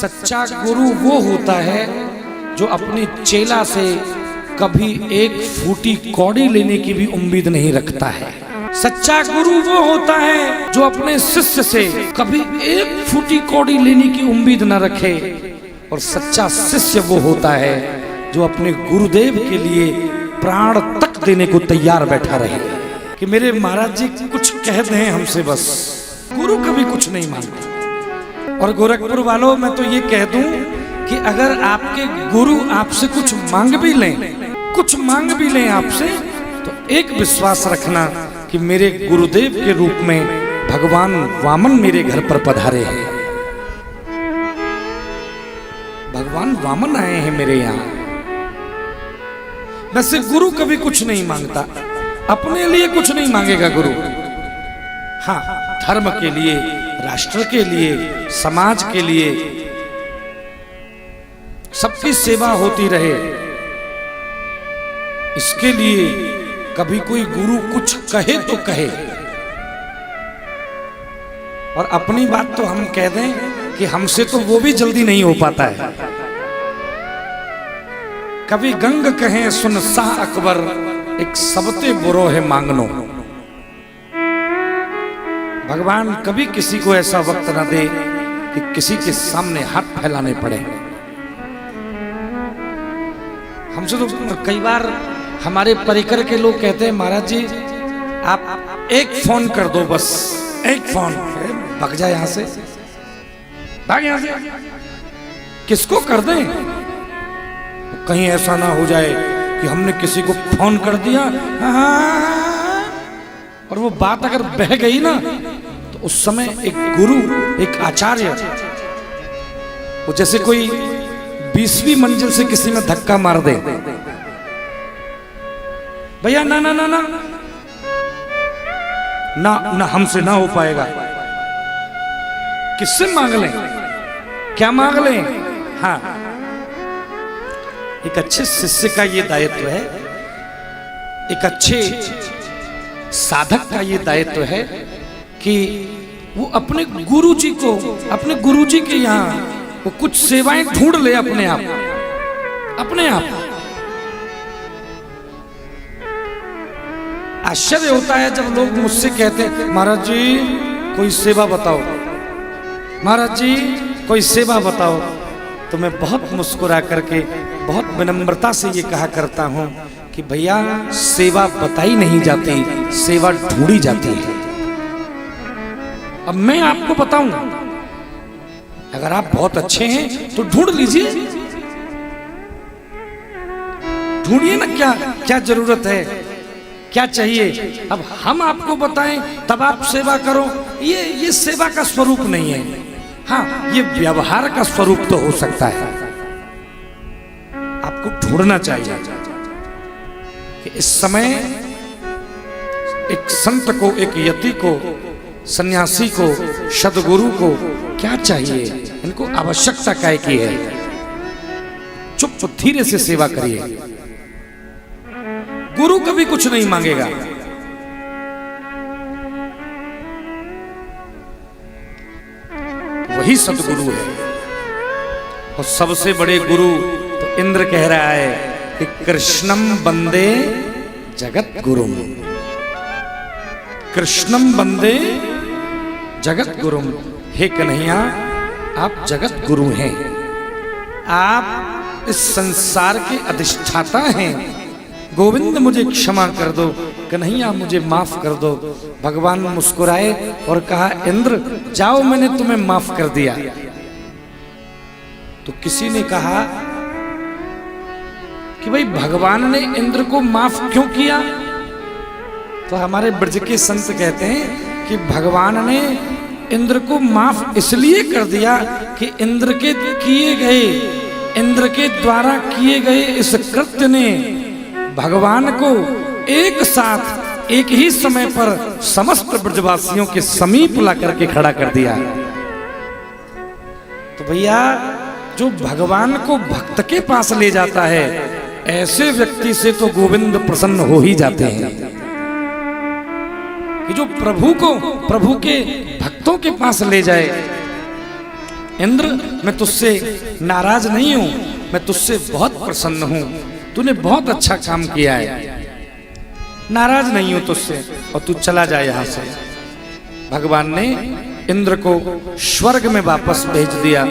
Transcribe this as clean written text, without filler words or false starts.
सच्चा गुरु वो होता है जो अपने चेला से कभी एक फूटी कौड़ी लेने की भी उम्मीद नहीं रखता है। सच्चा गुरु वो होता है जो अपने शिष्य से कभी एक फूटी कौड़ी लेने की उम्मीद न रखे। और सच्चा शिष्य वो होता है जो अपने गुरुदेव के लिए प्राण तक देने को तैयार बैठा रहे कि मेरे महाराज जी कुछ कह दें हमसे बस। गुरु कभी कुछ नहीं मांगता। और गोरखपुर वालों मैं तो ये कह दूं कि अगर आपके गुरु आपसे कुछ मांग भी लें आपसे, तो एक विश्वास रखना कि मेरे गुरुदेव के रूप में भगवान वामन मेरे घर पर पधारे हैं। भगवान वामन आए हैं मेरे यहाँ। वैसे गुरु कभी कुछ नहीं मांगता, अपने लिए कुछ नहीं मांगेगा गुरु। हाँ, धर्म के लिए, राष्ट्र के लिए, समाज के लिए, सबकी सेवा होती रहे, इसके लिए कभी कोई गुरु कुछ कहे तो कहे। और अपनी बात तो हम कह दें कि हमसे तो वो भी जल्दी नहीं हो पाता है। कभी गंग कहें सुन शाह अकबर, एक सबते बुरो है मांगनो। भगवान कभी किसी को ऐसा वक्त ना दे कि किसी के सामने हाथ फैलाने पड़े। हमसे तो कई बार हमारे परिकर के लोग कहते हैं महाराज जी आप एक फोन कर दो, बस एक फोन। भाग जा यहां से, भाग यहां से। किसको कर दें? कहीं ऐसा ना हो जाए कि हमने किसी को फोन कर दिया और वो बात अगर बह गई ना, तो उस समय एक गुरु, एक आचार्य, वो जैसे कोई 20वीं मंजिल से किसी में धक्का मार दे, भैया ना ना ना ना ना ना, हमसे ना हो पाएगा। किससे मांग लें? क्या मांग लें? हाँ, एक अच्छे शिष्य का ये दायित्व है, एक अच्छे साधक का ये दायित्व है कि वो अपने गुरुजी को, अपने गुरुजी के यहाँ वो कुछ सेवाएं ढूंढ ले अपने आप। आश्चर्य होता है जब लोग मुझसे कहते हैं महाराज जी कोई सेवा बताओ, महाराज जी कोई सेवा बताओ। तो मैं बहुत मुस्कुरा करके, बहुत विनम्रता से ये कहा करता हूं कि भैया सेवा बताई नहीं जाती, सेवा ढूंढी जाती है। अब मैं आपको बताऊं, अगर आप बहुत अच्छे हैं तो ढूंढ लीजिए, ढूंढिए ना, क्या जरूरत है, क्या चाहिए। अब हम आपको बताएं तब आप सेवा करो, ये सेवा का स्वरूप नहीं है। हाँ, ये व्यवहार का स्वरूप तो हो सकता है। आपको ढूंढना चाहिए कि इस समय एक संत को, एक यति को, सन्यासी को, सद्गुरु को क्या चाहिए, इनको आवश्यकता काय की है। चुप धीरे से सेवा करिए। गुरु कभी कुछ नहीं मांगेगा। वही सद्गुरु है। और सबसे बड़े गुरु तो इंद्र कह रहा है कि कृष्णम वंदे जगत गुरुम, कृष्णम वंदे जगत गुरुम। हे कन्हैया, आप जगत गुरु हैं, आप इस संसार के अधिष्ठाता हैं। गोविंद मुझे क्षमा कर दो, कन्हैया मुझे माफ कर दो। भगवान मुस्कुराए और कहा इंद्र जाओ, मैंने तुम्हें माफ कर दिया। तो किसी ने कहा कि भाई भगवान ने इंद्र को माफ क्यों किया? तो हमारे ब्रज के संत कहते हैं कि भगवान ने इंद्र को माफ इसलिए कर दिया कि इंद्र के द्वारा किए गए इस कृत्य ने भगवान को एक साथ, एक ही समय पर समस्त ब्रजवासियों के समीप ला करके खड़ा कर दिया। तो भैया जो भगवान को भक्त के पास ले जाता है, ऐसे व्यक्ति से तो गोविंद प्रसन्न हो ही जाते हैं। कि जो प्रभु को, प्रभु के भक्तों के पास ले जाए, इंद्र मैं तुझसे नाराज नहीं हूं, मैं तुझसे बहुत प्रसन्न हूं, तूने बहुत अच्छा काम किया है, नाराज नहीं हूं तुझसे, और तू चला जा यहां से। भगवान ने इंद्र को स्वर्ग में वापस भेज दिया।